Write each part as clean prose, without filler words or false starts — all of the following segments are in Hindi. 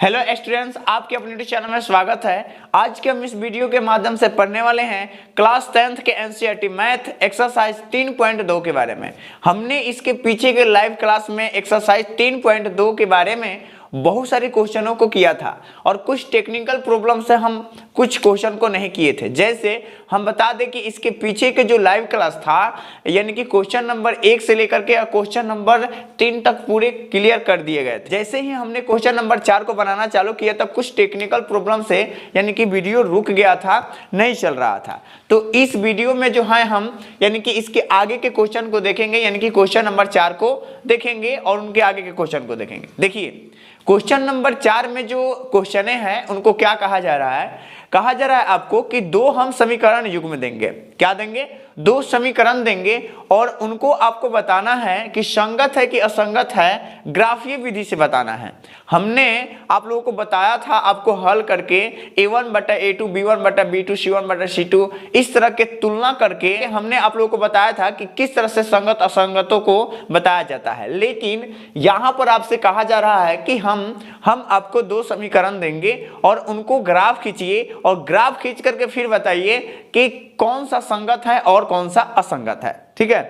हेलो स्टूडेंट्स, आपके अपने चैनल में स्वागत है। आज के हम इस वीडियो के माध्यम से पढ़ने वाले हैं क्लास 10th के एनसीईआरटी मैथ एक्सरसाइज 3.2 के बारे में। हमने इसके पीछे के लाइव क्लास में एक्सरसाइज 3.2 के बारे में बहुत सारे क्वेश्चनों को किया था और कुछ टेक्निकल प्रॉब्लम से हम कुछ क्वेश्चन को नहीं किए थे। जैसे हम बता दें कि इसके पीछे के जो लाइव क्लास था यानी कि क्वेश्चन नंबर 1 से लेकर के क्वेश्चन नंबर 3 तक पूरे क्लियर कर दिए गए थे। जैसे ही हमने क्वेश्चन नंबर 4 को बनाना चालू किया तब कुछ टेक्निकल प्रॉब्लम से यानी कि वीडियो रुक गया था, नहीं चल रहा था। तो इस वीडियो में जो है हम यानी कि इसके आगे के क्वेश्चन को देखेंगे, यानी कि क्वेश्चन नंबर 4 को देखेंगे और उनके आगे के क्वेश्चन को देखेंगे। देखिए क्वेश्चन नंबर 4 में जो क्वेश्चन हैं उनको क्या कहा जा रहा है? कहा जा रहा है आपको कि दो हम समीकरण युग्म देंगे। क्या देंगे? दो समीकरण देंगे और उनको आपको बताना है कि संगत है कि असंगत है, ग्राफीय विधि से बताना है। हमने आप लोगों को बताया था आपको हल करके a1/a2 b1/b2 c1/c2 इस तरह के तुलना करके हमने आप लोगों को बताया था कि किस तरह से संगत असंगतों को बताया जाता है। लेकिन यहाँ पर आपसे कहा जा रहा है कि हम आपको दो समीकरण देंगे और उनको ग्राफ खींचिए और ग्राफ खींच करके फिर बताइए कि कौन सा संगत है और कौन सा असंगत है। ठीक है,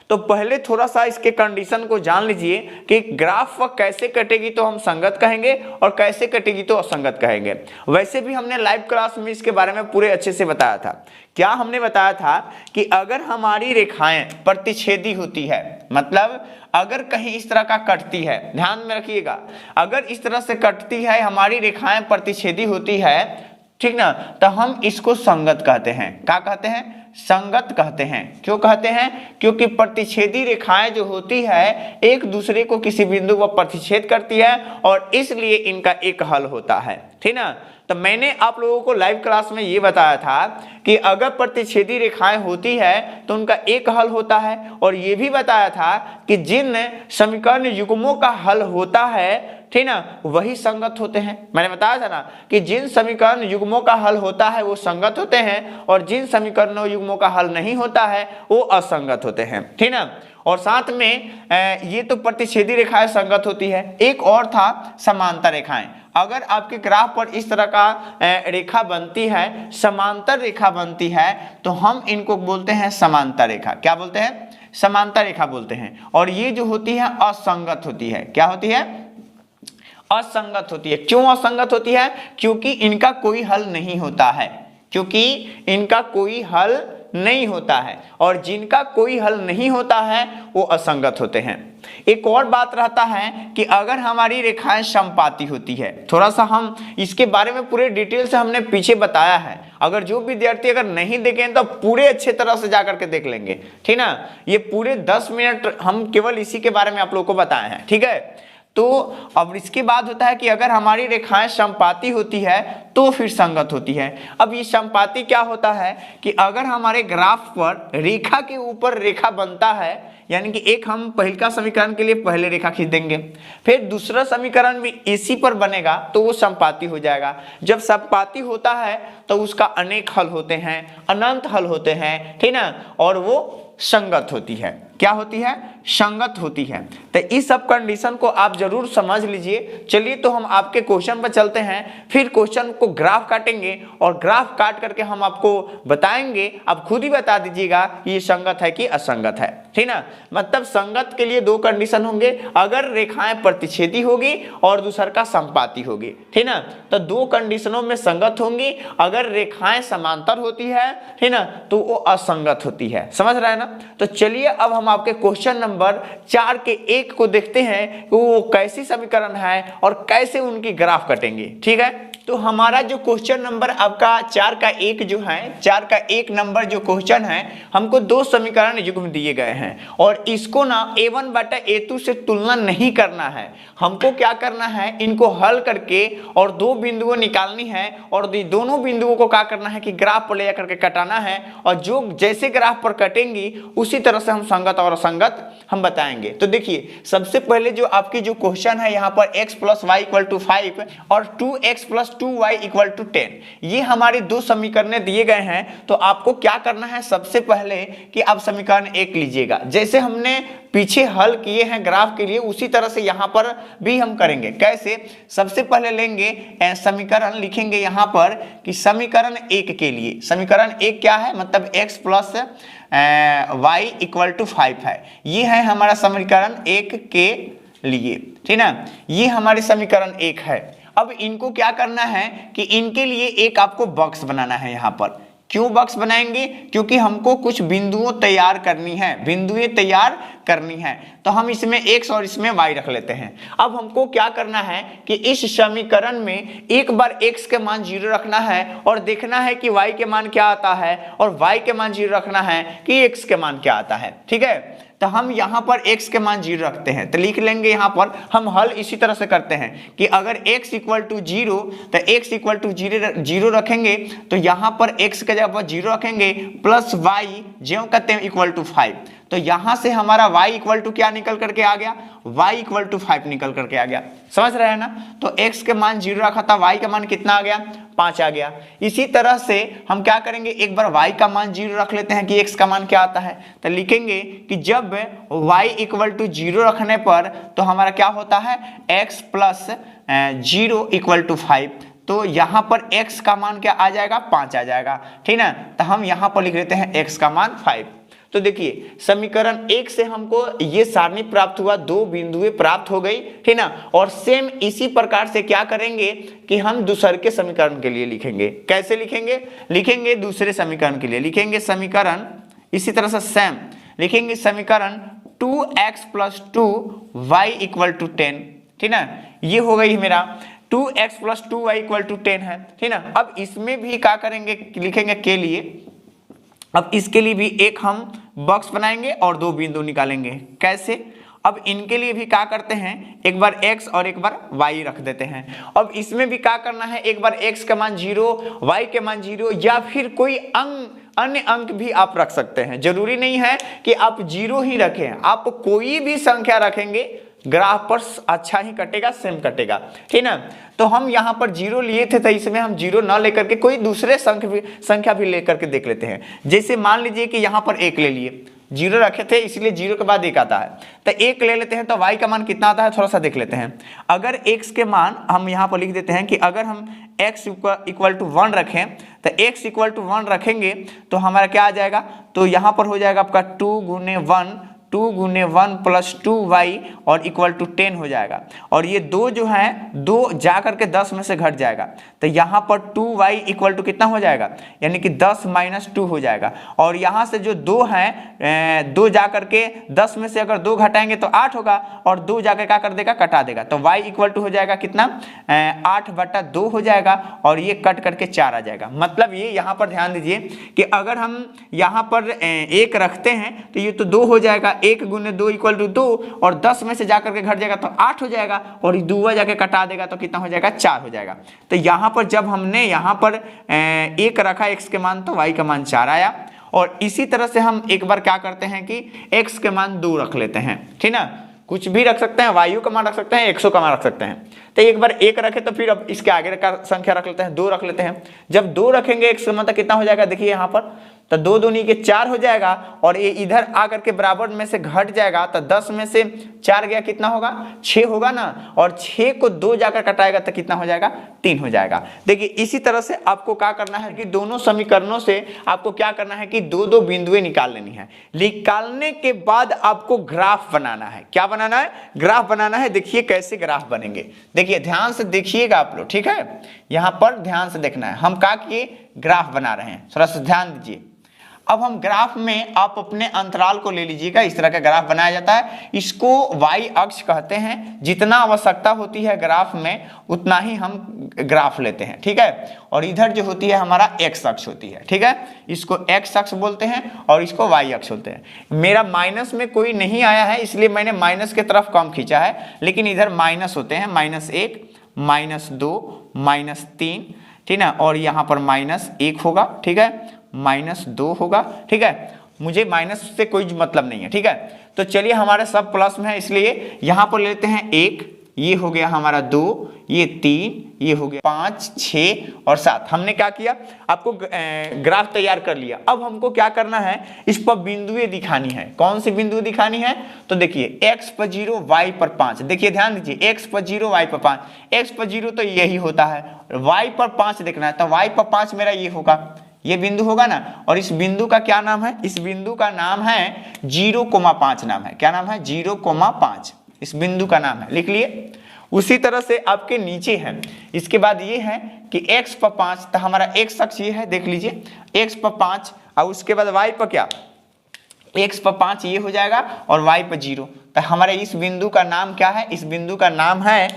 तो पहले थोड़ा सा इसके कंडीशन को जान लीजिए कि ग्राफ कैसे कटेगी तो हम संगत कहेंगे और कैसे कटेगी तो असंगत कहेंगे। वैसे भी हमने लाइव क्लास में इसके बारे में पूरे अच्छे से बताया था। क्या हमने बताया था कि अगर हमारी रेखाएं प्रतिच्छेदी होती है, मतलब अगर कहीं इस तरह का कटती है, ध्यान में रखिएगा, अगर इस तरह से कटती है हमारी रेखाएं प्रतिच्छेदी होती है, ठीक ना, तो हम इसको संगत कहते हैं। क्या कहते हैं? संगत कहते हैं। क्यों कहते हैं? क्योंकि प्रतिच्छेदी रेखाएं जो होती है एक दूसरे को किसी बिंदु पर प्रतिच्छेद करती है और इसलिए इनका एक हल होता है। ठीक ना, तो मैंने आप लोगों को लाइव क्लास में ये बताया था कि अगर प्रतिच्छेदी रेखाएं होती है तो उनका एक हल होता है और ये भी बताया था कि जिन समीकरण युग्मों का हल होता है, ठीक ना, वही संगत होते हैं। मैंने बताया था ना कि जिन समीकरण युग्मों का हल होता है वो संगत होते हैं और जिन समीकरणों युग्मों का हल नहीं होता है वो असंगत होते हैं। ठीक ना, और साथ में ये तो प्रतिच्छेदी रेखाएं संगत होती है। एक और था समांतर रेखाएं। अगर आपके ग्राफ पर इस तरह का रेखा बनती है, समांतर रेखा बनती है, तो हम इनको बोलते हैं समांतर रेखा। क्या बोलते हैं? समांतर रेखा बोलते हैं। और ये जो होती है असंगत होती है। क्या होती है? असंगत होती है। क्यों असंगत होती है? क्योंकि इनका कोई हल नहीं होता है। क्योंकि इनका कोई हल नहीं होता है और जिनका कोई हल नहीं होता है वो असंगत होते हैं। एक और बात रहता है कि अगर हमारी रेखाएं समपाती होती है, थोड़ा सा हम इसके बारे में पूरे डिटेल से हमने पीछे बताया है। अगर जो विद्यार्थी अगर नहीं देखें तो पूरे अच्छे तरह से जाकर के देख लेंगे। ठीक ना, ये पूरे 10 मिनट हम केवल इसी के बारे में आप लोगों को बताए हैं। ठीक है, तो अब इसके बाद होता है कि अगर हमारी रेखाएं समपाती होती है तो फिर संगत होती है। अब ये समपाती क्या होता है कि अगर हमारे ग्राफ पर रेखा के ऊपर रेखा बनता है, यानी कि एक हम पहले का समीकरण के लिए पहले रेखा खींच देंगे, फिर दूसरा समीकरण भी इसी पर बनेगा तो वो समपाती हो जाएगा। जब समपाती होता है तो उसका अनेक हल होते हैं, अनंत हल होते हैं। ठीक ना, और वो संगत होती है। क्या होती है? संगत होती है। तो इस सब कंडीशन को आप जरूर समझ लीजिए। चलिए तो हम आपके क्वेश्चन पर चलते हैं, फिर क्वेश्चन को ग्राफ काटेंगे और ग्राफ काट करके हम आपको बताएंगे। आप खुद ही बता दीजिएगा ये संगत है कि असंगत है। ठीक ना, मतलब संगत के लिए दो कंडीशन होंगे, अगर रेखाएं प्रतिच्छेदी होगी और दूसर का समपाती होगी। ठीक ना, तो दो कंडीशनों में संगत होंगी। अगर रेखाएं समांतर होती है, ठीक ना, तो वो असंगत होती है। समझ रहे हैं ना? तो चलिए अब हम आपके क्वेश्चन नंबर 4 के 1 को देखते हैं कि वो कैसी समीकरण है और कैसे उनकी ग्राफ कटेंगे। ठीक है, तो हमारा जो क्वेश्चन नंबर आपका 4 का 1 जो है, 4 का 1 नंबर जो क्वेश्चन है, हमको दो समीकरण युग्म दिए गए हैं और इसको ना a1/a2 से तुलना नहीं करना है। हमको क्या करना है? इनको हल करके और दो बिंदुओं निकालनी है और दोनों बिंदुओं को क्या करना है कि ग्राफ पर ले जाकर के कटाना है और जो जैसे ग्राफ पर कटेंगी उसी तरह से हम संगत और असंगत हम बताएंगे। तो देखिए सबसे पहले जो आपकी जो क्वेश्चन है यहाँ पर x + y = 5 और 2x + 2y इक्वल टू 10। ये हमारे दो समीकरण दिए गए हैं। तो आपको क्या करना है, सबसे पहले कि आप समीकरण 1 लीजिएगा। जैसे हमने पीछे हल किए हैं ग्राफ के लिए, उसी तरह से यहाँ पर भी हम करेंगे। कैसे, सबसे पहले लेंगे समीकरण, लिखेंगे यहाँ पर कि समीकरण 1 के लिए, समीकरण 1 क्या है, मतलब x plus y equal to 5 है। ये है हमारा समीकरण 1 के लिए, ठीक ना। ये हमारे समीकरण 1 है। अब इनको क्या करना है कि इनके लिए एक आपको बॉक्स बनाना है। यहाँ पर क्यों बॉक्स बनाएंगे, क्योंकि हमको कुछ बिंदुओं तैयार करनी है, बिंदुएं तैयार करनी है। तो हम इसमें x और इसमें y रख लेते हैं। अब हमको क्या करना है कि इस समीकरण में एक बार x के मान 0 रखना है और देखना है कि y के मान क्या आता है, और y के मान 0 रखना है कि x के मान क्या आता है। ठीक है, तो हम यहाँ पर x के मान 0 रखते हैं। तो लिख लेंगे यहाँ पर, हम हल इसी तरह से करते हैं कि अगर x इक्वल टू 0, तो x इक्वल टू 0 रखेंगे, तो यहाँ पर x के जगह पर 0 रखेंगे, प्लस y ज्यों कहते हैं इक्वल टू 5। तो यहाँ से हमारा y इक्वल टू क्या निकल करके आ गया, y इक्वल टू 5 निकल करके आ गया। समझ रहे हैं ना। तो x के मान 0 रखा था, y का मान कितना आ गया, 5 आ गया। इसी तरह से हम क्या करेंगे, एक बार y का मान 0 रख लेते हैं कि x का मान क्या आता है। तो लिखेंगे कि जब y इक्वल टू 0 रखने पर तो हमारा क्या होता है, x प्लस 0 इक्वल टू 5। तो यहाँ पर x का मान क्या आ जाएगा, 5 आ जाएगा। ठीक ना। तो हम यहाँ पर लिख लेते हैं x का मान 5। तो देखिए समीकरण 1 से हमको ये सारणी प्राप्त हुआ, दो बिंदुएं प्राप्त हो गई, ठीक ना। और सेम इसी प्रकार से क्या करेंगे कि हम दूसरे के समीकरण के लिए लिखेंगे। कैसे लिखेंगे, लिखेंगे दूसरे समीकरण के लिए लिखेंगे समीकरण इसी तरह से सेम लिखेंगे, समीकरण 2x plus 2y equal to 10। ठीक ना, ये हो गई मेरा 2x plus 2y equal to 10 है। ठीक ना। अब इसमें भी क्या करेंगे, लिखेंगे के लिए, अब इसके लिए भी एक हम बॉक्स बनाएंगे और दो बिंदु निकालेंगे। कैसे, अब इनके लिए भी क्या करते हैं, एक बार x और एक बार y रख देते हैं। अब इसमें भी क्या करना है, एक बार x का मान 0, y के मान 0, या फिर कोई अन्य अंक भी आप रख सकते हैं। जरूरी नहीं है कि आप 0 ही रखें, आप कोई भी संख्या रखेंगे ग्राफ पर अच्छा ही कटेगा, सेम कटेगा। ठीक ना। तो हम यहाँ पर 0 लिए थे, तो इसमें हम 0 ना लेकर के कोई दूसरे संख्या भी लेकर के देख लेते हैं। जैसे मान लीजिए कि यहाँ पर 1 ले लिए, 0 रखे थे इसलिए 0 के बाद 1 आता है, तो 1 ले लेते हैं। तो y का मान कितना आता है, थोड़ा सा देख लेते हैं। अगर x के मान हम यहाँ पर लिख देते हैं कि अगर हम x इक्वल टू 1 रखें, तो x इक्वल टू 1 रखेंगे तो हमारा क्या आ जाएगा, तो यहाँ पर हो जाएगा आपका 2 गुने 1 प्लस 2y और इक्वल टू 10 हो जाएगा। और ये 2 जो है, 2 जा करके 10 में से घट जाएगा, तो यहाँ पर 2y इक्वल टू कितना हो जाएगा, यानी कि 10 माइनस 2 हो जाएगा। और यहाँ से जो 2 है, 2 जा करके 10 में से अगर 2 घटाएंगे तो 8 होगा, और 2 जाकर क्या कर देगा, कटा देगा। तो y इक्वल टू हो जाएगा कितना, 8/2 हो जाएगा, और ये कट करके 4 आ जाएगा। मतलब ये यहाँ पर ध्यान दीजिए कि अगर हम यहाँ पर 1 रखते हैं तो ये तो 2 हो जाएगा, 1 गुने 2 इक्वल टू 2, और 10 में से जाकर के घट जाएगा तो 8 हो जाएगा, और 2 जाके कटा देगा तो कितना हो जाएगा, 4 हो जाएगा। तो यहाँ पर जब हमने यहाँ पर 1 रखा x के मान, तो y का मान 4 आया। और इसी तरह से हम एक बार क्या करते हैं कि x के मान 2 रख लेते हैं। ठीक ना, कुछ भी रख सकते हैं, y का मान रख सकते हैं, x का मान रख सकते हैं। तो एक बार 1 रखे तो फिर अब इसके आगे का संख्या रख लेते हैं, 2 रख लेते हैं। जब 2 रखेंगे x का मतलब कितना हो जाएगा, देखिए यहाँ पर, तो 2 दूनी के 4 हो जाएगा, और ये इधर आकर के बराबर में से घट जाएगा, तो 10 में से 4 गया कितना होगा, 6 होगा ना। और 6 को 2 जाकर कटाएगा तो कितना हो जाएगा, 3 हो जाएगा। देखिए इसी तरह से आपको क्या करना है कि दोनों समीकरणों से आपको क्या करना है कि 2 बिंदुएं निकाल लेनी है। निकालने के बाद आपको ग्राफ बनाना है। क्या बनाना है, ग्राफ बनाना है। देखिए कैसे ग्राफ बनेंगे, देखिए ध्यान से देखिएगा आप लोग। ठीक है, यहाँ पर ध्यान से देखना है, हम क्या किए, ग्राफ बना रहे हैं, थोड़ा सा ध्यान दीजिए। अब हम ग्राफ में आप अपने अंतराल को ले लीजिएगा, इस तरह का ग्राफ बनाया जाता है। इसको y अक्ष कहते हैं। जितना आवश्यकता होती है ग्राफ में उतना ही हम ग्राफ लेते हैं। ठीक है, और इधर जो होती है हमारा x अक्ष होती है। ठीक है, इसको x अक्ष बोलते हैं और इसको y अक्ष बोलते हैं। मेरा माइनस में कोई नहीं आया है इसलिए मैंने माइनस की तरफ कम खींचा है, लेकिन इधर माइनस होते हैं, -1, -2, -3, ठीक है, और यहाँ पर -1 होगा। ठीक है, -2 होगा। ठीक है, मुझे माइनस से कोई मतलब नहीं है। ठीक है, तो चलिए हमारे सब प्लस में है इसलिए यहाँ पर लेते हैं 1, ये हो गया हमारा 2, ये 3, ये हो गया 5, 6 और 7। हमने क्या किया, आपको ग्राफ तैयार कर लिया। अब हमको क्या करना है, इस पर बिंदुएं दिखानी है। कौन सी बिंदु दिखानी है, तो देखिए x पर 0 y पर 5। देखिए ध्यान दीजिए, x पर 0 y पर 5, x पर 0 तो यही होता है, y पर 5 देखना है, तो y पर 5 मेरा ये होगा, ये बिंदु होगा ना। और इस बिंदु का क्या नाम है, इस बिंदु का नाम है 0,5 नाम है। क्या नाम है, 0,5 इस बिंदु का नाम है, लिख लिए। उसी तरह से आपके नीचे है, इसके बाद ये है कि x पर 5, तो हमारा x अक्ष ये है, देख लीजिए x पर 5, और उसके बाद y पर क्या, x पर 5 ये हो जाएगा और y पर 0। तो हमारे इस बिंदु का नाम क्या है, इस बिंदु का नाम है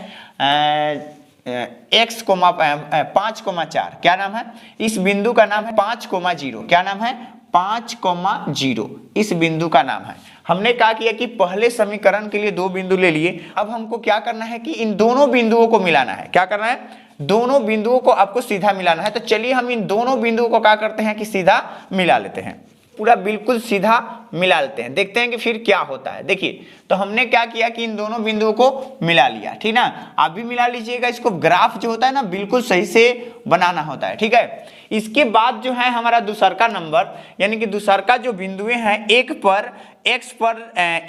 x, 5,4। क्या नाम है, इस बिंदु का नाम है 5,0। क्या नाम है, 5,0 इस बिंदु का नाम है। हमने क्या किया कि पहले समीकरण के लिए 2 बिंदु ले लिए। अब हमको क्या करना है कि इन दोनों बिंदुओं को मिलाना है। क्या करना है, दोनों बिंदुओं को आपको सीधा मिलाना है। तो चलिए हम इन दोनों बिंदुओं को क्या करते हैं कि सीधा मिला लेते हैं, पूरा बिल्कुल सीधा मिला लेते हैं, देखते हैं कि फिर क्या होता है। देखिए, तो हमने क्या किया कि इन दोनों बिंदुओं को मिला लिया, ठीक ना। आप भी मिला लीजिएगा, इसको ग्राफ जो होता है ना बिल्कुल सही से बनाना होता है, ठीक है। इसके बाद जो है हमारा दूसरा नंबर, यानी कि दूसरा जो बिंदुएं हैं, एक पर x पर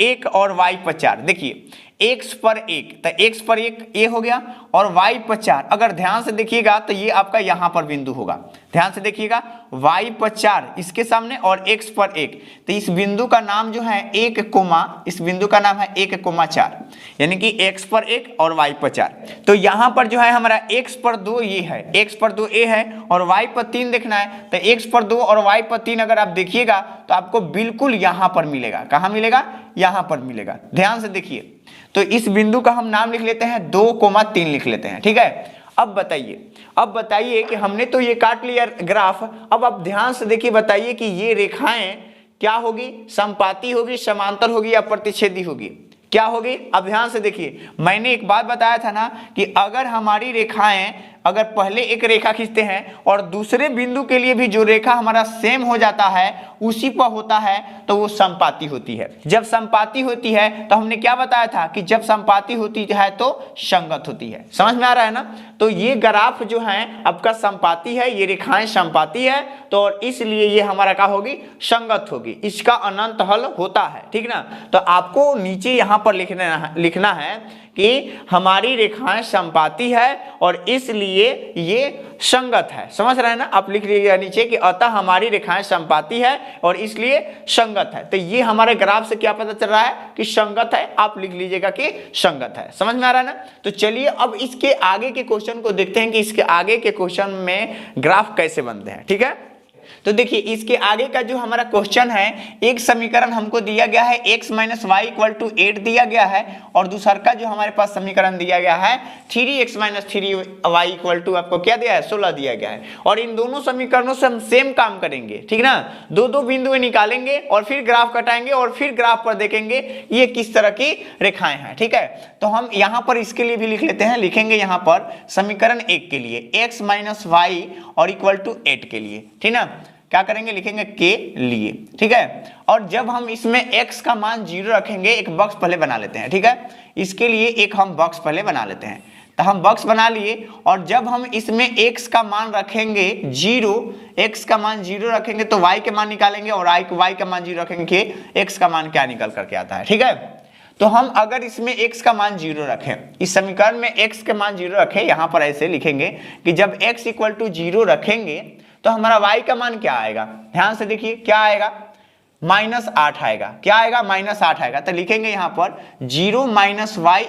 1 और y पर 4। देखिए x पर 1, तो x पर 1 ये हो गया और y पर 4। अगर ध्यान से देखिएगा तो ये आपका यहाँ पर बिंदु होगा, ध्यान से देखिएगा, y पर 4 इसके सामने और x पर 1। तो इस बिंदु का नाम जो है 1, इस बिंदु का नाम है 1,4, यानी कि x पर 1 और y पर 4। तो यहाँ पर जो है हमारा x पर 2 ये है, x पर 2 ये है और y पर 3 देखना है। तो x पर 2 और y पर 3 अगर आप देखिएगा तो आपको बिल्कुल यहाँ पर मिलेगा। कहाँ मिलेगा, यहाँ पर मिलेगा। ध्यान से देखिए, तो इस बिंदु का हम नाम लिख लेते हैं 2,3 लिख लेते हैं, ठीक है। अब बताइए कि हमने तो ये काट लिया ग्राफ। अब आप ध्यान से देखिए, बताइए कि ये रेखाएं क्या होगी, समपाती होगी, समांतर होगी या प्रतिच्छेदी होगी, क्या होगी। अब ध्यान से देखिए, मैंने एक बात बताया था ना कि अगर हमारी रेखाएं, अगर पहले एक रेखा खींचते हैं और दूसरे बिंदु के लिए भी जो रेखा हमारा सेम हो जाता है उसी पर होता है तो वो समपाती होती है। जब समपाती होती है तो हमने क्या बताया था कि जब समपाती होती है तो संगत होती है। समझ में आ रहा है ना। तो ये ग्राफ जो है आपका समपाती है, ये रेखाएं समपाती है, तो और इसलिए ये हमारा क्या होगी, संगत होगी। इसका अनंत हल होता है, ठीक ना। तो आपको नीचे यहाँ पर लिखना है कि हमारी रेखाएं समपाती है और इसलिए ये संगत है। समझ रहे हैं ना। आप लिख लीजिएगा नीचे कि अतः हमारी रेखाएं समपाती है और इसलिए संगत है। तो ये हमारे ग्राफ से क्या पता चल रहा है कि संगत है। आप लिख लीजिएगा कि संगत है। समझ में आ रहा है ना। तो चलिए अब इसके आगे के क्वेश्चन को देखते हैं कि इसके आगे के क्वेश्चन में ग्राफ कैसे बनते हैं, ठीक है। तो देखिए इसके आगे का जो हमारा क्वेश्चन है, एक समीकरण हमको दिया गया है x - y = 8 दिया गया है और दूसरा का जो हमारे पास समीकरण दिया गया है 3x - 3y = आपको क्या दिया है, 16 दिया गया है। और इन दोनों समीकरणों से हम सेम काम करेंगे, ठीक ना। दो बिंदुएं निकालेंगे और फिर ग्राफ कटाएंगे और फिर ग्राफ पर देखेंगे ये किस तरह की रेखाएं हैं, ठीक है। तो हम यहाँ पर इसके लिए भी लिख लेते हैं, लिखेंगे यहाँ पर समीकरण 1 के लिए x - y = 8 के लिए, ठीक ना। क्या करेंगे, लिखेंगे के लिए, ठीक है। और जब हम इसमें x का मान 0 रखेंगे, एक बॉक्स पहले बना लेते हैं, ठीक है। इसके लिए एक हम बॉक्स पहले बना लेते हैं। तो हम बॉक्स बना लिए और जब हम इसमें x का मान रखेंगे 0, x का मान 0 रखेंगे तो y के मान निकालेंगे और y का मान 0 रखेंगे, x का मान क्या निकल करके आता है, ठीक है। तो हम अगर इसमें x का मान 0 रखें, इस समीकरण में x के मान 0 रखें, यहाँ पर ऐसे लिखेंगे कि जब x = 0 रखेंगे तो हमारा y का मान क्या आएगा। ध्यान से देखिए क्या आएगा, -8 आएगा। क्या आएगा, -8 आएगा। तो लिखेंगे यहाँ पर 0 - y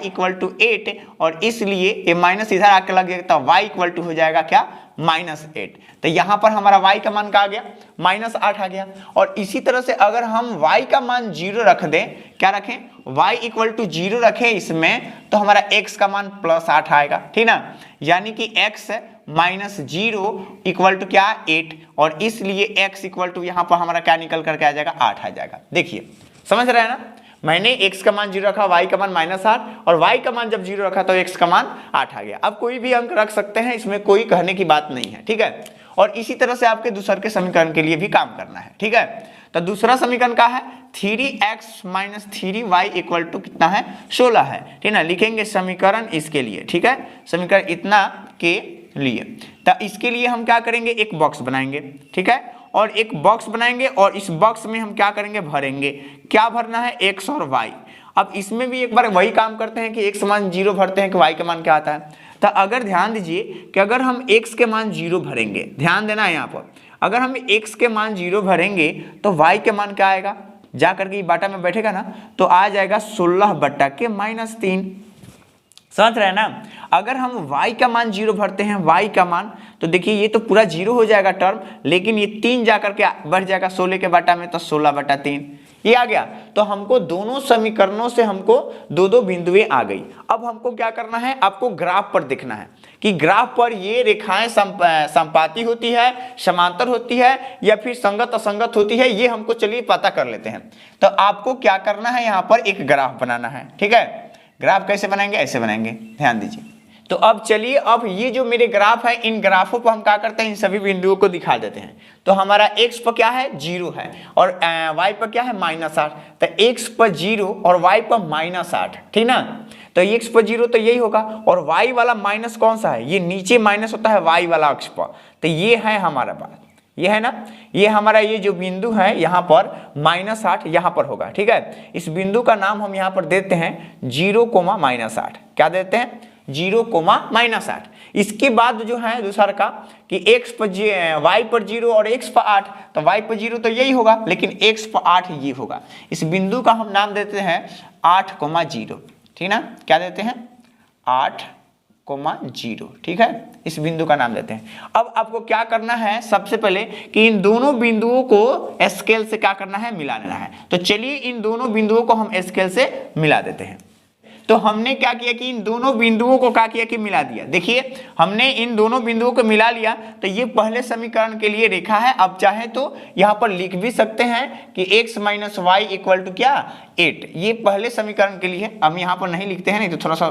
= 8 और इसलिए ये माइनस इधर आके लग जाएगा तो y = हो जाएगा क्या, -8। तो यहाँ पर हमारा y का मान क्या आ गया, -8 आ गया। और इसी तरह से अगर हम y का मान 0 रख दें, क्या रखें, y = 0 रखें इसमें, तो हमारा x का मान +8 आएगा, ठीक ना। यानी कि x - 0 = क्या, 8 और इसलिए x = यहाँ पर हमारा क्या निकल करके आ जाएगा, 8 आ जाएगा। देखिए समझ रहे हैं ना। मैंने x का मान 0 रखा, y का मान -8 और y का मान जब 0 रखा तो x का मान 8 आ गया। अब कोई भी अंक रख सकते हैं, इसमें कोई कहने की बात नहीं है, ठीक है। और इसी तरह से आपके दूसरे के समीकरण के लिए भी काम करना है। ठीक है, तो दूसरा समीकरण क्या है 3x minus 3y equal to कितना है 16 है। ठीक है, लिखेंगे समीकरण इसके लिए। ठीक है, समीकरण इतना के लिए, तो इसके लिए हम क्या करेंगे एक बॉक्स बनाएंगे। ठीक है, और एक बॉक्स बनाएंगे और इस बॉक्स में हम क्या करेंगे भरेंगे, क्या भरना है x और y। अब इसमें भी एक बार वही काम करते हैं कि x मान 0 भरते हैं कि y का मान क्या आता है। तो अगर ध्यान दीजिए कि अगर हम x के मान 0 भरेंगे, ध्यान देना है यहाँ पर, अगर हम x के मान 0 भरेंगे तो y के मान क्या आएगा, जा करके बाटा में बैठेगा ना, तो आ जाएगा 16 बट्टा के -3। समझ रहे हैं ना। अगर हम y का मान 0 भरते हैं, y का मान, तो देखिए ये तो पूरा 0 हो जाएगा टर्म, लेकिन ये 3 जाकर के बढ़ जाएगा 16 के बाटा में, तो 16 बटा 3 ये आ गया। तो हमको दोनों समीकरणों से हमको दो दो बिंदुएं आ गई। अब हमको क्या करना है, आपको ग्राफ पर देखना है कि ग्राफ पर ये रेखाएं संपाती होती है, समांतर होती है, या फिर संगत असंगत होती है, ये हमको चलिए पता कर लेते हैं। तो आपको क्या करना है, यहाँ पर एक ग्राफ बनाना है। ठीक है, ग्राफ कैसे बनाएंगे, ऐसे बनाएंगे, ध्यान दीजिए। तो अब चलिए, अब ये जो मेरे ग्राफ है, इन ग्राफों पर हम क्या करते हैं, इन सभी बिंदुओं को दिखा देते हैं। तो हमारा x पर क्या है 0 है और y पर क्या है -8, तो x पर 0 और y पर -8। ठीक ना, तो x पर 0 तो यही होगा, और y वाला माइनस कौन सा है, ये नीचे माइनस होता है y वाला अक्ष पर, तो ये है हमारा बात, ये है ना, ये हमारा ये जो बिंदु है यहाँ पर -8 यहाँ पर होगा। ठीक है, इस बिंदु का नाम हम यहाँ पर देते हैं 0,-8। क्या देते हैं 0,-8। इसके बाद जो है दूसरा का कि x पर y पर 0 और x पर 8, तो y पर 0 तो यही होगा, लेकिन x पर 8 ये होगा। इस बिंदु का हम नाम देते हैं 8,0। ठीक ना, क्या देते हैं 8,0। ठीक है, इस बिंदु का नाम देते हैं। अब आपको क्या करना है, सबसे पहले कि इन दोनों बिंदुओं को स्केल से क्या करना है, मिला लेना है। तो चलिए इन दोनों बिंदुओं को हम स्केल से मिला देते हैं। तो हमने क्या किया कि इन दोनों बिंदुओं को क्या किया कि मिला दिया। देखिए हमने इन दोनों बिंदुओं को मिला लिया, तो ये पहले समीकरण के लिए रेखा है। अब चाहे तो यहाँ पर लिख भी सकते हैं कि x minus y equal to क्या 8, ये पहले समीकरण के लिए। अब यहाँ पर नहीं लिखते हैं, नहीं तो थोड़ा सा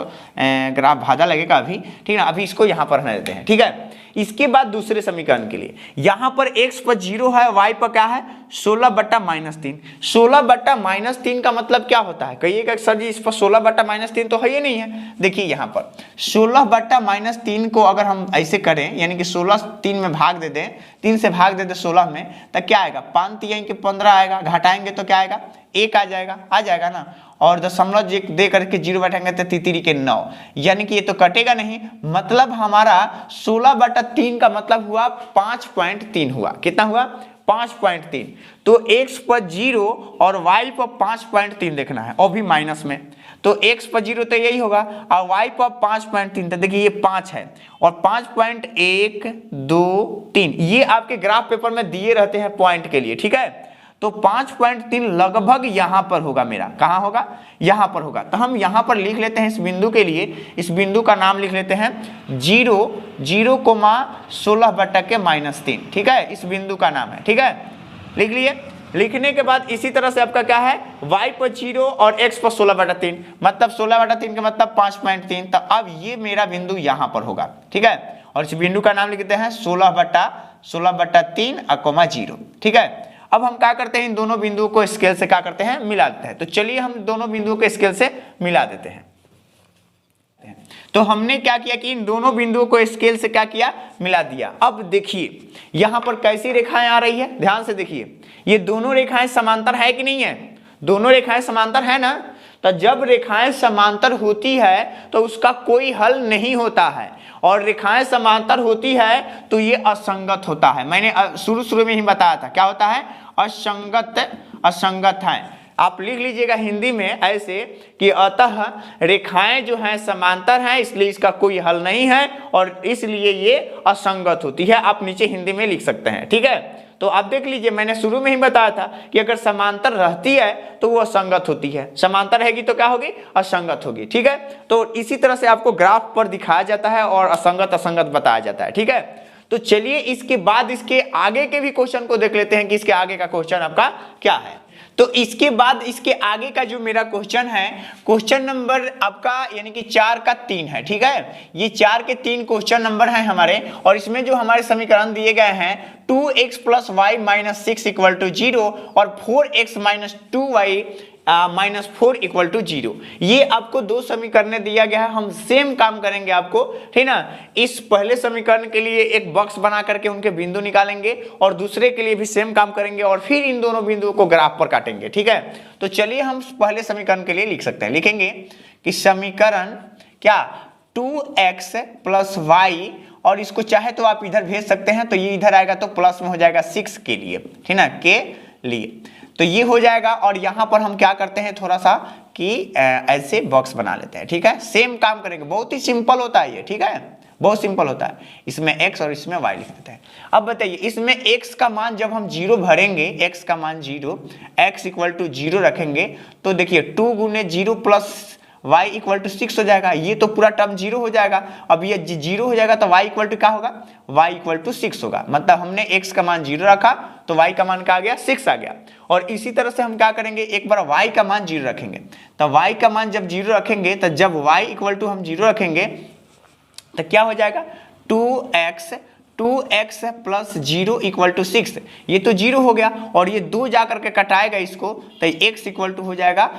ग्राफ भाजा लगेगा अभी। ठीक है, अभी इसको यहाँ पर रहने देते हैं। ठीक है, इसके बाद दूसरे समीकरण के लिए यहाँ पर x पर 0 है, y पर क्या है 16/-3। 16/-3 का मतलब क्या होता है, कहिएगा सर जी इस पर 16/-3 तो है ही नहीं है। देखिए यहाँ पर 16/-3 को अगर हम ऐसे करें, यानी कि 16 3 में भाग दे दें, 3 से भाग दे दें 16 में, तो क्या आएगा 5 3 के 15 आएगा, घटाएंगे तो क्या आएगा 1 आ जाएगा ना, और दशमलव दे करके 0 बैठेंगे तो 3 के 9, यानी कि ये तो कटेगा नहीं। मतलब हमारा 16/3 का मतलब हुआ 5.3 हुआ। कितना हुआ 5.3। तो x पर 0 और y पर 5.3 देखना है, और भी माइनस में। तो x पर 0 तो यही होगा, और y पर 5.3, तो देखिए ये 5 है, और 5.1 2 3 ये आपके ग्राफ पेपर में दिए रहते हैं पॉइंट के लिए। ठीक है, तो 5.3 लगभग यहां पर होगा मेरा, कहां होगा यहां पर होगा। तो हम यहां पर लिख लेते हैं इस बिंदु के लिए, इस बिंदु का नाम लिख लेते हैं 0,16/-3। ठीक है, इस बिंदु का नाम है। ठीक है, लिख लिए। लिखने के बाद इसी तरह से आपका क्या है y पर 0 और x पर 16/3, मतलब 16/3 का मतलब 5.3। तो अब ये मेरा बिंदु यहां पर होगा। ठीक है, और इस बिंदु का नाम लिखते हैं 16/3,0। ठीक है, अब हम क्या करते हैं, इन दोनों बिंदुओं को स्केल से क्या करते हैं, मिला देते हैं। तो चलिए हम दोनों बिंदुओं को स्केल से मिला देते हैं। तो हमने क्या किया कि इन दोनों बिंदुओं को स्केल से क्या किया, मिला दिया। अब देखिए यहां पर कैसी रेखाएं आ रही है, ध्यान से देखिए, ये दोनों रेखाएं समांतर है कि नहीं है, दोनों रेखाएं समांतर है ना। तो जब रेखाएं समांतर होती है तो उसका कोई हल नहीं होता है, और रेखाएं समांतर होती है तो ये असंगत होता है। मैंने शुरू में ही बताया था, क्या होता है असंगत है। आप लिख लीजिएगा हिंदी में ऐसे कि अतः रेखाएं जो हैं समांतर हैं, इसलिए इसका कोई हल नहीं है, और इसलिए ये असंगत होती है। आप नीचे हिंदी में लिख सकते हैं। ठीक है, तो आप देख लीजिए, मैंने शुरू में ही बताया था कि अगर समांतर रहती है तो वो असंगत होती है, समांतर रहेगी तो क्या होगी, असंगत होगी। ठीक है, तो इसी तरह से आपको ग्राफ पर दिखाया जाता है और असंगत असंगत बताया जाता है। ठीक है, तो चलिए इसके बाद इसके आगे के भी क्वेश्चन को देख लेते हैं कि इसके आगे का क्वेश्चन आपका क्या है। तो इसके बाद इसके आगे का जो मेरा क्वेश्चन है, क्वेश्चन नंबर आपका यानी कि 4 का 3 है, ठीक है। ये 4 के 3 क्वेश्चन नंबर हैं हमारे, और इसमें जो हमारे समीकरण दिए गए हैं 2x + y - 6 = 0 और 4x - 2y -4 = 0। ये आपको दो समीकरण दिया गया है। हम सेम काम करेंगे आपको, ठीक ना। इस पहले समीकरण के लिए एक बॉक्स बना करके उनके बिंदु निकालेंगे और दूसरे के लिए भी सेम काम करेंगे और फिर इन दोनों बिंदुओं को ग्राफ पर काटेंगे, ठीक है। तो चलिए हम पहले समीकरण के लिए लिख सकते हैं, लिखेंगे कि समीकरण क्या 2x + y, और इसको चाहे तो आप इधर भेज सकते हैं, तो ये इधर आएगा तो प्लस में हो जाएगा 6 के लिए, ठीक ना, के लिए। तो ये हो जाएगा, और यहां पर हम क्या करते हैं थोड़ा सा कि ऐसे बॉक्स बना लेते हैं, ठीक है। सेम काम करेंगे, बहुत ही सिंपल होता है ये, ठीक है, बहुत सिंपल होता है। इसमें x और इसमें y लिख देते हैं। अब बताइए इसमें x का मान जब हम 0 भरेंगे, x का मान 0, x = 0 रखेंगे, तो देखिए 2 × 0 + y = 6 हो जाएगा। ये तो पूरा टर्म 0 हो जाएगा। अब ये 0 हो जाएगा तो y = क्या होगा, y = 6 होगा। मतलब हमने x का मान 0 रखा तो y का मान क्या आ गया, 6 आ गया। और इसी तरह से हम क्या करेंगे, एक बार y का मान 0 रखेंगे, तो y का मान जब 0 रखेंगे, तो जब y = हम 0 रखेंगे तो क्या हो जाएगा, 2x + 0 = 6। ये तो 0 हो गया, और ये 2 जाकर के कटाएगा इसको, तो x = हो जाएगा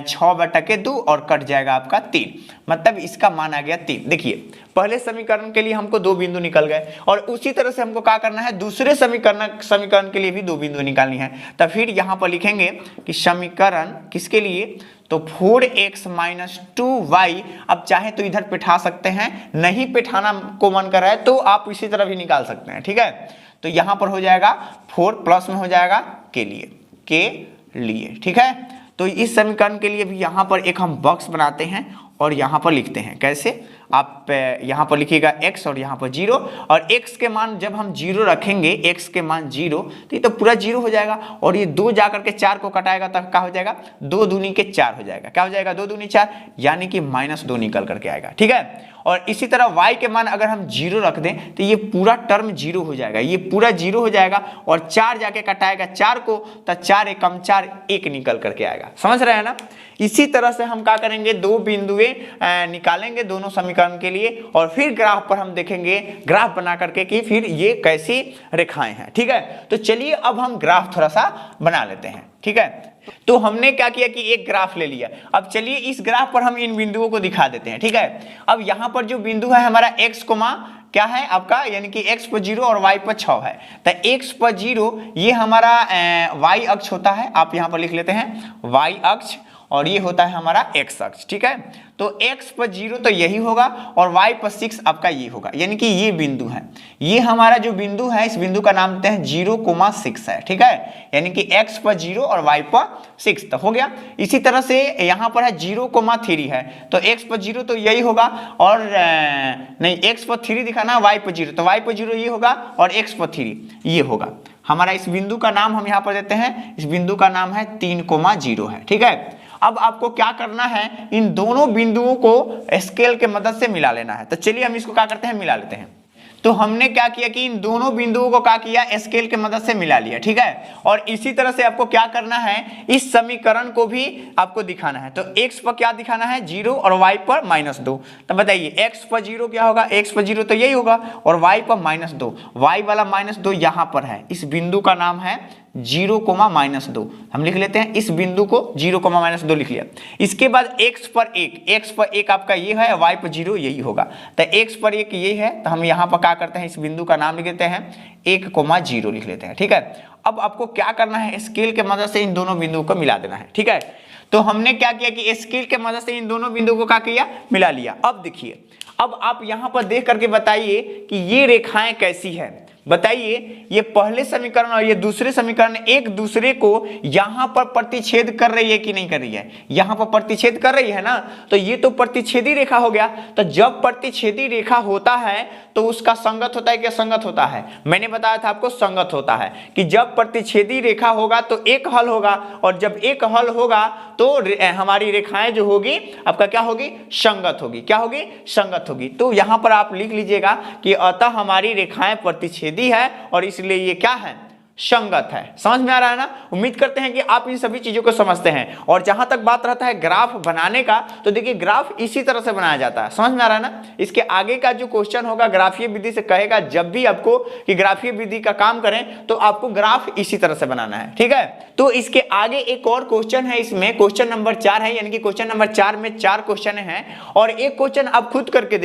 6/2 और कट जाएगा आपका 3। मतलब इसका मान आ गया 3। देखिए पहले समीकरण के लिए हमको 2 बिंदु निकल गए, और उसी तरह से हमको क्या करना है, दूसरे समीकरण के लिए भी 2 बिंदु निकालनी है। तो फिर यहाँ पर लिखेंगे कि समीकरण किसके लिए, तो 4x - 2y। अब चाहे तो इधर बैठा सकते हैं, नहीं बैठाना को मन कर रहा है तो आप इसी तरह भी निकाल सकते हैं, ठीक है। तो यहाँ पर हो जाएगा 4 प्लस में हो जाएगा के लिए, ठीक है। तो इस समीकरण के लिए भी यहाँ पर एक हम बॉक्स बनाते हैं और यहाँ पर लिखते हैं। कैसे, आप यहाँ पर लिखिएगा x और यहाँ पर 0, और x के मान जब हम 0 रखेंगे, x के मान 0, तो ये तो पूरा 0 हो जाएगा, और ये 2 जाकर के 4 को कटाएगा तो क्या हो जाएगा, 2 दूनी के 4 हो जाएगा। क्या हो जाएगा, 2 दूनी 4, यानी कि -2 निकल करके आएगा, ठीक है। और इसी तरह y के मान अगर हम 0 रख दें तो ये पूरा टर्म 0 हो जाएगा, ये पूरा 0 हो जाएगा, और 4 जाके कटाएगा 4 को, तो 4 एकम 4, 1 निकल करके आएगा। समझ रहे हैं ना। इसी तरह से हम क्या करेंगे, 2 बिंदुएं निकालेंगे दोनों समीकरण के लिए, और फिर ग्राफ पर हम देखेंगे, ग्राफ बना करके कि फिर ये कैसी रेखाएं हैं, ठीक है। तो चलिए अब हम ग्राफ थोड़ा सा बना लेते हैं, ठीक है। तो हमने क्या किया कि एक ग्राफ ले लिया। अब चलिए इस ग्राफ पर हम इन बिंदुओं को दिखा देते हैं, ठीक है। अब यहाँ पर जो बिंदु है हमारा x, क्या है आपका, यानी कि x पर 0 और y पर 6 है। तो x पर 0 ये हमारा y अक्ष होता है, आप यहाँ पर लिख लेते हैं y अक्ष, और ये होता है हमारा x अक्ष, ठीक है। तो x पर 0 तो यही होगा, और y पर 6 आपका ये होगा, यानी कि ये बिंदु है। ये हमारा जो बिंदु है, इस बिंदु का नाम देते हैं 0,6 है, ठीक है। यानी कि x पर 0 और y पर 6 तो हो गया। इसी तरह से यहाँ पर है 0,3 है, तो x पर 0 तो यही होगा, और नहीं x पर 3 दिखाना, y पर 0, तो y पर 0 ये होगा, और x पर 3 ये होगा। हमारा इस बिंदु का नाम हम यहाँ पर देते हैं, इस बिंदु का नाम है 3,0 है, ठीक है। अब आपको क्या करना है, इन दोनों बिंदुओं को स्केल के मदद से मिला लेना है। तो चलिए हम इसको क्या करते हैं, मिला लेते हैं। तो हमने क्या किया कि इन दोनों बिंदुओं को क्या किया, स्केल के मदद से मिला लिया, ठीक है। और इसी तरह से आपको क्या करना है, इस समीकरण को भी आपको दिखाना है। तो x पर क्या दिखाना है, 0, और y पर -2। तो बताइए x पर 0 क्या होगा, x पर 0 तो यही होगा, और y पर -2, y वाला -2 यहाँ पर है। इस बिंदु का नाम है 0,-2, हम लिख लेते हैं इस बिंदु को 0,-2 लिख लिया। इसके बाद x पर 1 आपका ये है, y पर 0 यही होगा। तो x पर 1 ये है, तो हम यहाँ पर क्या करते हैं, इस बिंदु का नाम लिख देते हैं 1,0 लिख लेते हैं, ठीक है। अब आपको क्या करना है, स्केल के मदद से इन दोनों बिंदुओं को मिला देना है, ठीक है। तो हमने क्या किया कि स्केल के मदद से इन दोनों बिंदुओं को क्या किया, मिला लिया। अब देखिए, अब आप यहाँ पर देख करके बताइए कि ये रेखाएं कैसी है। बताइए ये पहले समीकरण और ये दूसरे समीकरण एक दूसरे को यहां पर प्रतिच्छेद कर रही है कि नहीं कर रही है, यहां पर प्रतिच्छेद कर रही है ना। तो ये तो प्रतिच्छेदी रेखा हो गया। तो जब प्रतिच्छेदी रेखा होता है तो उसका संगत होता है कि असंगत होता है, मैंने बताया था आपको संगत होता है कि जब प्रतिच्छेदी रेखा होगा तो एक हल होगा, और जब एक हल होगा तो हमारी रेखाएं जो होगी आपका क्या होगी, संगत होगी। क्या होगी, संगत होगी। तो यहां पर आप लिख लीजिएगा कि अतः हमारी रेखाएं प्रतिच्छेदी है और इसलिए ये क्या है, संगत है। समझ में आ रहा है ना? उम्मीद करते हैं कि आप इन सभी चीजों को समझते हैं। और जहां तक बात रहता है ग्राफ बनाने का, तो देखिए ग्राफ इसी तरह से बनाया जाता है। समझ में आ रहा है ना? इसके आगे का जो क्वेश्चन होगा ग्राफीय विधि से कहेगा, जब भी आपको कि ग्राफीय विधि का काम करें तो आपको ग्राफ इसी तरह से बनाना है। ठीक है, तो इसके आगे एक और क्वेश्चन है, इसमें क्वेश्चन नंबर 4 है, यानी कि क्वेश्चन नंबर 4 में 4 क्वेश्चन हैं। और एक क्वेश्चन आप खुद करके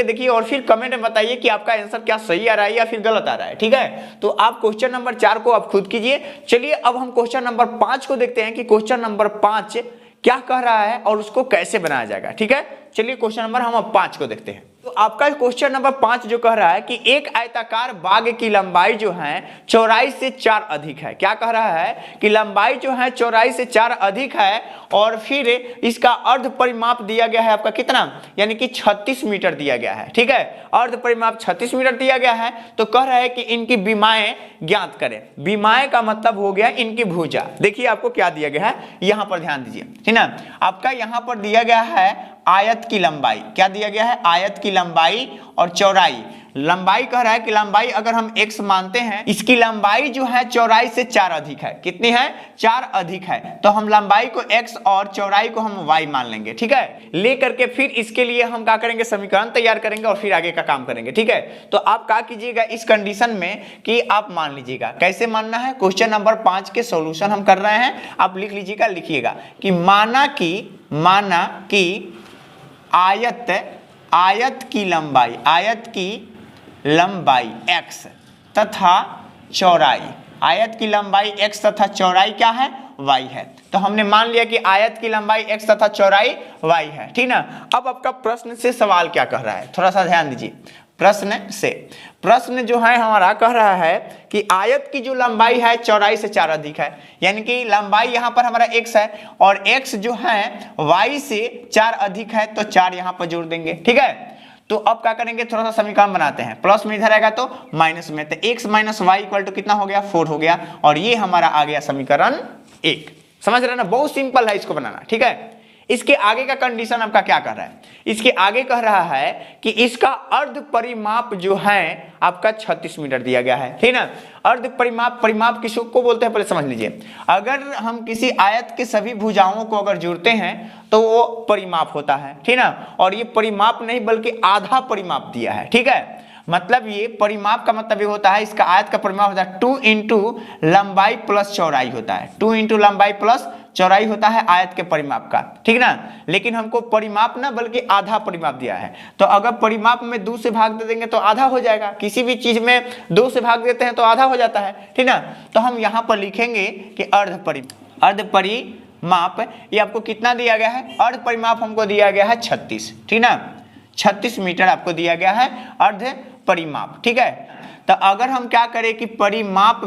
देखिए और फिर कमेंट में बताइए कि आपका आंसर क्या सही आ रहा है या फिर गलत आ रहा है। ठीक है, तो आप क्वेश्चन नंबर 4 को आप खुद कीजिए। चलिए अब हम क्वेश्चन नंबर 5 को देखते हैं कि क्वेश्चन नंबर 5 क्या कह रहा है और उसको कैसे बनाया जाएगा। ठीक है, चलिए क्वेश्चन नंबर हम अब 5 को देखते हैं। तो आपका क्वेश्चन नंबर 5 जो कह रहा है कि एक आयताकार बाग की लंबाई जो है चौड़ाई से 4 अधिक है। क्या कह रहा है कि लंबाई जो है चौड़ाई से 4 अधिक है, और फिर इसका अर्ध परिमाप दिया गया है आपका कितना, यानी कि 36 मीटर दिया गया है। ठीक है, अर्ध परिमाप 36 मीटर दिया गया है। तो कह रहा है कि इनकी विमाएं ज्ञात करें। विमाएं का मतलब हो गया इनकी भुजा। देखिए आपको क्या दिया गया है, यहां पर ध्यान दीजिए। ठीक ना, आपका यहां पर दिया गया है आयत की लंबाई। क्या दिया गया है? आयत की लंबाई और चौड़ाई। लंबाई कह रहा है कि लंबाई अगर हम x मानते हैं, इसकी लंबाई जो है चौड़ाई से 4 अधिक है। कितनी है? 4 अधिक है। तो हम लंबाई को x और चौड़ाई को हम y मान लेंगे। ठीक है, लेकर के फिर इसके लिए हम क्या करेंगे, समीकरण तैयार करेंगे और फिर आगे का काम करेंगे। ठीक है, तो आप क्या कीजिएगा इस कंडीशन में कि आप मान लीजिएगा। कैसे मानना है? क्वेश्चन नंबर 5 के सॉल्यूशन हम कर रहे हैं, आप लिख लीजिएगा, लिखिएगा कि माना कि आयत की लंबाई x तथा चौड़ाई, आयत की लंबाई x तथा चौड़ाई क्या है? y है। तो हमने मान लिया कि आयत की लंबाई x तथा चौड़ाई y है। ठीक ना, अब आपका प्रश्न से सवाल क्या कह रहा है, थोड़ा सा ध्यान दीजिए। प्रश्न जो है हमारा कह रहा है कि आयत की जो लंबाई है चौड़ाई से 4 अधिक है, यानी कि लंबाई यहां पर हमारा x है और x जो है y से 4 अधिक है, तो 4 यहां पर जोड़ देंगे। ठीक है, तो अब क्या करेंगे, थोड़ा सा समीकरण बनाते हैं। प्लस में इधर आएगा तो माइनस में, तो x minus y equal to कितना हो गया? 4 हो गया। और ये हमारा आ गया समीकरण 1। समझ रहे ना? बहुत सिंपल है इसको बनाना। ठीक है, इसके आगे का कंडीशन आपका क्या कर रहा है? इसके आगे कह रहा है कि इसका अर्ध परिमाप जो है आपका 36 मीटर दिया गया है। ठीक ना, अर्ध परिमाप किसको बोलते हैं पहले समझ लीजिए। अगर हम किसी आयत के सभी भुजाओं को अगर जोड़ते हैं तो वो परिमाप होता है। ठीक ना, और ये परिमाप नहीं बल्कि आधा परिमाप दिया है। ठीक है, मतलब ये परिमाप का मतलब ये होता है, इसका आयत का परिमाप होता है 2 इंटू लंबाई प्लस चौड़ाई होता है। 2 इंटू लंबाई प्लस चौड़ाई होता है आयत के परिमाप का। ठीक ना, लेकिन हमको परिमाप ना बल्कि आधा परिमाप दिया है, तो अगर परिमाप में 2 से भाग दे देंगे तो आधा हो जाएगा। किसी भी चीज में 2 से भाग देते हैं तो आधा हो जाता है। ठीक ना, तो हम यहां पर लिखेंगे कि अर्ध परिमाप ये आपको कितना दिया गया है? अर्ध परिमाप हमको दिया गया है 36। ठीक ना, 36 मीटर आपको दिया गया है अर्ध परिमाप। ठीक है, तो अगर हम क्या करें कि परिमाप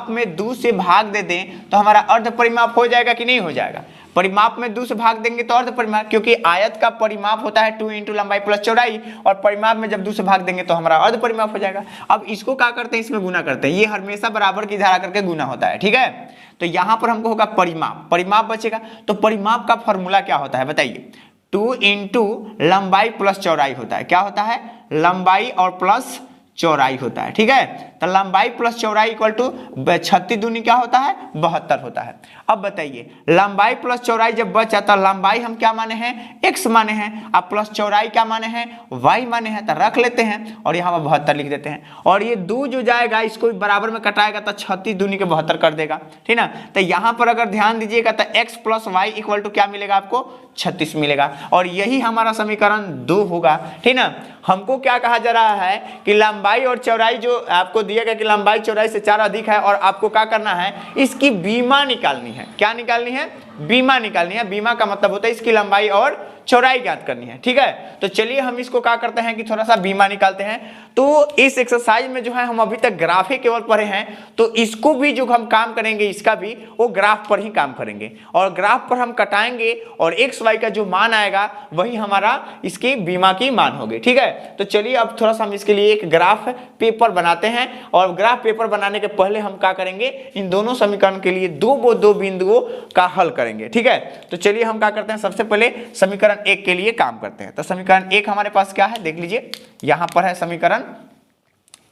में 2 से भाग दे दें तो हमारा अर्ध परिमाप हो जाएगा कि नहीं हो जाएगा? परिमाप में 2 से भाग देंगे तो अर्ध परिमाप, क्योंकि आयत का परिमाप होता है 2 इंटू लंबाई प्लस चौड़ाई, और परिमाप में जब 2 से भाग देंगे तो हमारा अर्ध परिमाप हो जाएगा। अब इसको क्या करते हैं, इसमें गुना करते हैं। ये हमेशा बराबर की धारा करके गुना होता है। ठीक है, तो यहां पर हमको होगा परिमाप बचेगा। तो परिमाप का फॉर्मूला क्या होता है बताइए? 2 इंटू लंबाई प्लस चौड़ाई होता है। क्या होता है? लंबाई और प्लस चौड़ाई होता है। ठीक है, तो लंबाई प्लस चौड़ाई इक्वल टू 36 दूनी क्या होता है? 72 होता है। अब बताइए, लंबाई प्लस चौड़ाई जब बचा तो लंबाई हम क्या माने हैं? x माने हैं, अब प्लस चौड़ाई क्या माने हैं? y माने हैं, तो रख लेते हैं और यहाँ पर 72 लिख देते हैं। और ये 2 जो जाएगा इसको बराबर में कटाएगा तो 36 दूनी के 72 कर देगा। ठीक ना, तो यहाँ पर अगर ध्यान दीजिएगा तो x plus y equal to क्या मिलेगा आपको? 36 मिलेगा। और यही हमारा समीकरण 2 होगा। ठीक ना, हमको क्या कहा जा रहा है कि लंबाई और चौड़ाई जो आपको दिया गया कि लंबाई चौड़ाई से 4 अधिक है, और आपको क्या करना है? इसकी बीमा निकालनी है। क्या निकालनी है? बीमा निकालनी है। बीमा का मतलब होता है इसकी लंबाई और चौड़ाई ज्ञात करनी है। ठीक है, तो चलिए हम इसको क्या करते हैं कि थोड़ा सा बीमा निकालते हैं। तो इस एक्सरसाइज में जो है हम अभी तक ग्राफ ही केवल पढ़े हैं, तो इसको भी जो हम काम करेंगे इसका भी वो ग्राफ पर ही काम करेंगे, और ग्राफ पर हम कटाएंगे और एक्स वाई का जो मान आएगा वही हमारा इसकी बीमा की मान होगी। ठीक है, तो चलिए अब थोड़ा सा हम इसके लिए एक ग्राफ पेपर बनाते हैं, और ग्राफ पेपर बनाने के पहले हम क्या करेंगे, इन दोनों समीकरण के लिए दो बिंदुओं का हल करेंगे। ठीक है, तो चलिए हम क्या करते हैं, सबसे पहले समीकरण 1 के लिए काम करते हैं। तो समीकरण 1 हमारे पास क्या है देख लीजिए, यहां पर है समीकरण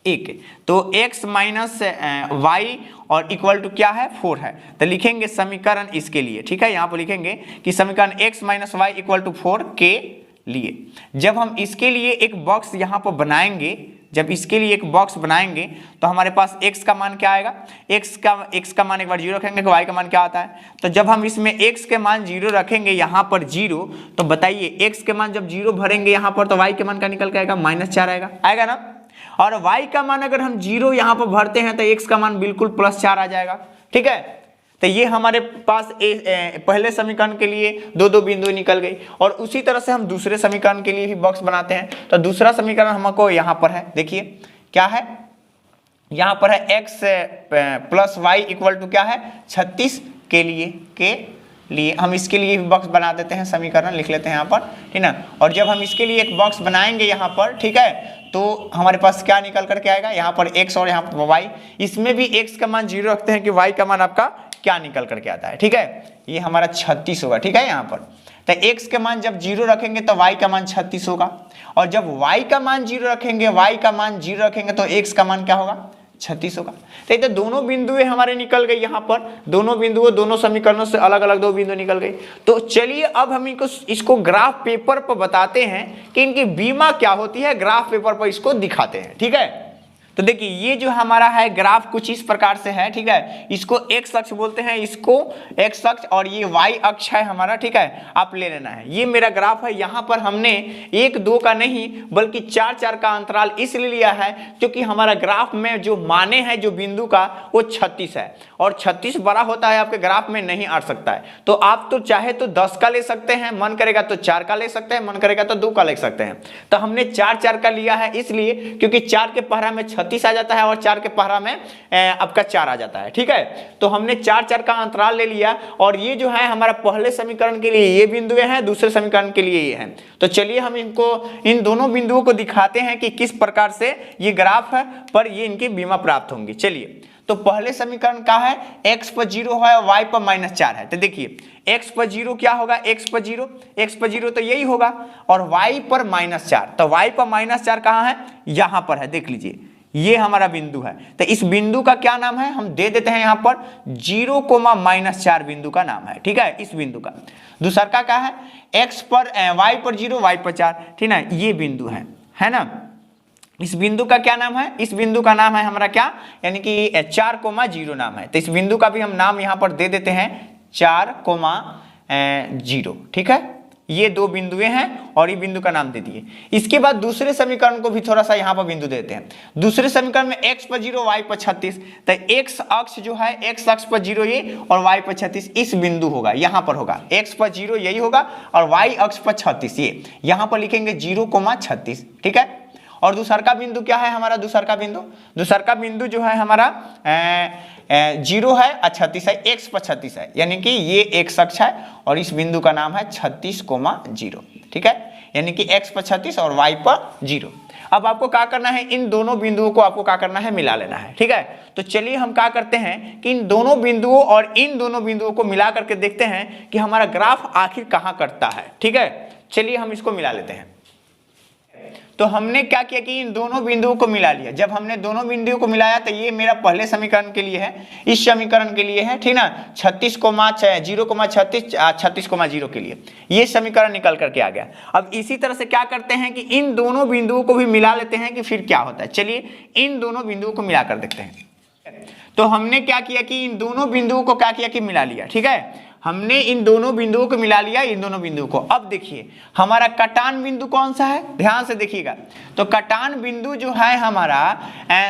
1, तो x माइनस वाई और इक्वल टू क्या है 4 है। तो लिखेंगे समीकरण इसके लिए, ठीक है, यहाँ पर लिखेंगे कि समीकरण x minus y equal to 4 के लिए जब हम इसके लिए एक बॉक्स यहाँ पर बनाएंगे, जब इसके लिए एक बॉक्स बनाएंगे तो हमारे पास x का मान क्या आएगा, x का मान एक बार 0 रखेंगे तो y का मान क्या आता है। तो जब हम इसमें x के मान 0 रखेंगे यहाँ पर 0, तो बताइए x के मान जब 0 भरेंगे यहाँ पर तो y के मान का निकल के आएगा -4 आएगा ना। और y का मान अगर हम 0 यहाँ पर भरते हैं तो x का मान बिल्कुल +4 आ जाएगा, ठीक है। तो ये हमारे पास पहले समीकरण के लिए दो बिंदु निकल गई। और उसी तरह से हम दूसरे समीकरण के लिए भी बॉक्स बनाते हैं। तो दूसरा समीकरण हमको यहाँ पर है, देखिए क्या है, यहाँ पर है x plus y equal to क्या है 36 के लिए हम इसके लिए भी बॉक्स बना देते हैं, समीकरण लिख लेते हैं यहाँ पर, ठीक ना। और जब हम इसके लिए एक बॉक्स बनाएंगे यहाँ पर, ठीक है, तो हमारे पास क्या निकल करके आएगा, यहाँ पर x और यहाँ पर y, इसमें भी x का मान 0 रखते हैं कि y का मान आपका क्या निकल करके आता है, ठीक है, ये हमारा 36 होगा, ठीक है। यहाँ पर तो x के मान जब 0 रखेंगे तो y का मान 36 होगा, और जब y का मान 0 रखेंगे, y का मान 0 रखेंगे तो x का मान क्या होगा 36 होगा। तो ये दोनों बिंदुएं हमारे निकल गई, यहाँ पर दोनों बिंदुओं दोनों समीकरणों से अलग अलग दो बिंदु निकल गई। तो चलिए अब हम इसको ग्राफ पेपर पर बताते हैं कि इनकी बीमा क्या होती है, ग्राफ पेपर पर इसको दिखाते हैं, ठीक है। तो देखिए ये जो हमारा है ग्राफ कुछ इस प्रकार से है, ठीक है, इसको x अक्ष बोलते हैं, इसको x अक्ष, और ये y अक्ष है हमारा, ठीक है, आप ले लेना है। ये मेरा ग्राफ है, यहाँ पर हमने 1 2 का नहीं बल्कि 4 4 का अंतराल इसलिए लिया है क्योंकि हमारा ग्राफ में जो माने हैं जो बिंदु का वो 36 है, और 36 बड़ा होता है आपके ग्राफ में नहीं आ सकता है। तो आप तो चाहे तो 10 का ले सकते हैं, मन करेगा तो 4 का ले सकते हैं, मन करेगा तो 2 का ले सकते हैं। तो हमने 4 4 का लिया है इसलिए क्योंकि 4 के पहरा में 36 आ जाता है और 4 के पहरा में आपका 4 आ जाता है, ठीक है। तो हमने 4 4 का अंतराल ले लिया, और ये जो है हमारा पहले समीकरण के लिए ये बिंदुएं हैं, दूसरे समीकरण के लिए ये हैं। तो चलिए हम इन दोनों बिंदुओं को दिखाते हैं कि किस प्रकार से ये ग्राफ है पर ये इनकी बीमा प्राप्त होंगी। चलिए, तो पहले समीकरण का है x पर 0 है और y पर -4 है। तो देखिए x पर 0 क्या होगा, x पर 0 तो यही होगा, और y पर -4, तो y पर -4 कहाँ है, यहाँ पर है, देख लीजिए ये हमारा बिंदु है। तो इस बिंदु का क्या नाम है, हम दे देते हैं यहाँ पर 0,-4 बिंदु का नाम है, ठीक है, इस बिंदु का। दूसरा का क्या है, x पर y पर 0 y पर 4, ठीक ना, ये बिंदु है ना। इस बिंदु का क्या नाम है, इस बिंदु का नाम है हमारा क्या, यानी कि 4,0 नाम है। तो इस बिंदु का भी हम नाम यहाँ पर दे देते हैं 4,0, ठीक है। ये दो बिंदुएं हैं और ये बिंदु का नाम दे दिए। इसके बाद दूसरे समीकरण को भी थोड़ा सा यहाँ पर बिंदु देते हैं। दूसरे समीकरण में x पर 0 y पर 36, तो x अक्ष जो है x अक्ष पर 0 ये और y पर 36 इस बिंदु होगा, यहाँ पर होगा, x पर 0 यही होगा और y अक्ष पर 36 ये, यहाँ पर लिखेंगे 0,36, ठीक है। और दूसरा का बिंदु क्या है हमारा, दूसरा का बिंदु जो है हमारा 0 है और 36 है, x पर 36 है, यानी कि ये x अक्ष है और इस बिंदु का नाम है 36,0, ठीक है, यानी कि x पर 36 और y पर 0। अब आपको क्या करना है, इन दोनों बिंदुओं को आपको क्या करना है, मिला लेना है, ठीक है। तो चलिए हम क्या करते हैं कि इन दोनों बिंदुओं और इन दोनों बिंदुओं को मिला करके देखते हैं कि हमारा ग्राफ आखिर कहाँ कटता है, ठीक है। चलिए हम इसको मिला लेते हैं। तो हमने क्या किया कि इन दोनों बिंदुओं को मिला लिया। जब हमने दोनों बिंदुओं को मिलाया तो ये मेरा पहले समीकरण के लिए है, इस समीकरण के लिए है, ठीक ना, 36,0 के लिए ये समीकरण निकल करके आ गया। अब इसी तरह से क्या करते हैं कि इन दोनों बिंदुओं को भी मिला लेते हैं कि फिर क्या होता है। चलिए इन दोनों बिंदुओं को मिलाकर देखते हैं। तो हमने क्या किया कि इन दोनों बिंदुओं को क्या किया कि मिला लिया, ठीक है, हमने इन दोनों बिंदुओं को मिला लिया, इन दोनों बिंदुओं को। अब देखिए हमारा कटान बिंदु कौन सा है, ध्यान से देखिएगा। तो कटान बिंदु जो है हमारा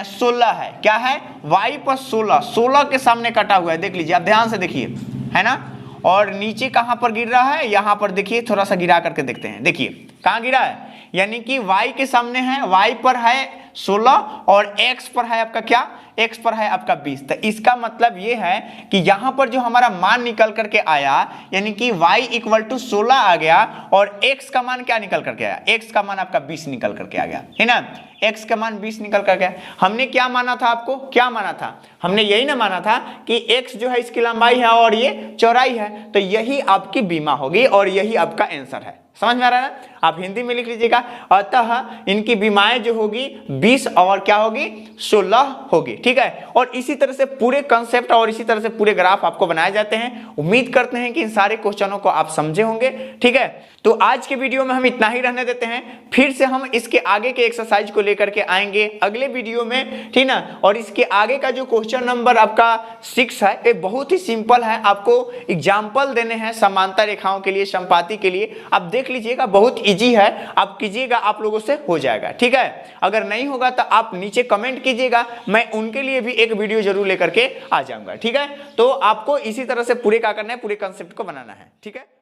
16 है, क्या है, y पर 16 के सामने कटा हुआ है, देख लीजिए आप ध्यान से देखिए, है ना। और नीचे कहां पर गिर रहा है, यहां पर देखिए, थोड़ा सा गिरा करके देखते हैं, देखिए कहां गिरा है, यानी कि y के सामने है, y पर है 16 और x पर है आपका क्या, x पर है आपका 20। तो इसका मतलब ये है कि यहां पर जो हमारा मान निकल करके आया यानी कि y इक्वल टू 16 आ गया और x का मान क्या निकल करके आया, x का मान आपका 20 निकल करके आ गया है ना, x का मान 20 निकल कर गया। हमने क्या माना था, आपको क्या माना था, हमने यही ना माना था कि x जो है इसकी लंबाई है और ये चौड़ाई है, तो यही आपकी बीमा होगी और यही आपका आंसर है। समझ में आ रहा है ना, आप हिंदी में लिख लीजिएगा। अतः इनकी बीमाएं जो होगी 20 और क्या होगी 16 होगी, ठीक है। और इसी तरह से पूरे कंसेप्ट और इसी तरह से पूरे ग्राफ आपको बनाए जाते हैं। उम्मीद करते हैं कि इन सारे क्वेश्चनों को आप समझे होंगे, ठीक है। तो आज के वीडियो में हम इतना ही रहने देते हैं, फिर से हम इसके आगे के एक्सरसाइज को लेकर के आएंगे अगले वीडियो में, ठीक ना। और इसके आगे का जो क्वेश्चन नंबर आपका 6 है, ये बहुत ही सिंपल है, आपको एग्जाम्पल देने हैं समांतर रेखाओं के लिए, समपाती के लिए। आप देख लीजिएगा, बहुत इजी है, आप कीजिएगा, आप लोगों से हो जाएगा, ठीक है। अगर नहीं होगा तो आप नीचे कमेंट कीजिएगा, मैं उनके लिए भी एक वीडियो जरूर लेकर के आ जाऊंगा, ठीक है। तो आपको इसी तरह से पूरे क्या करना है, पूरे कंसेप्ट को बनाना है, ठीक है।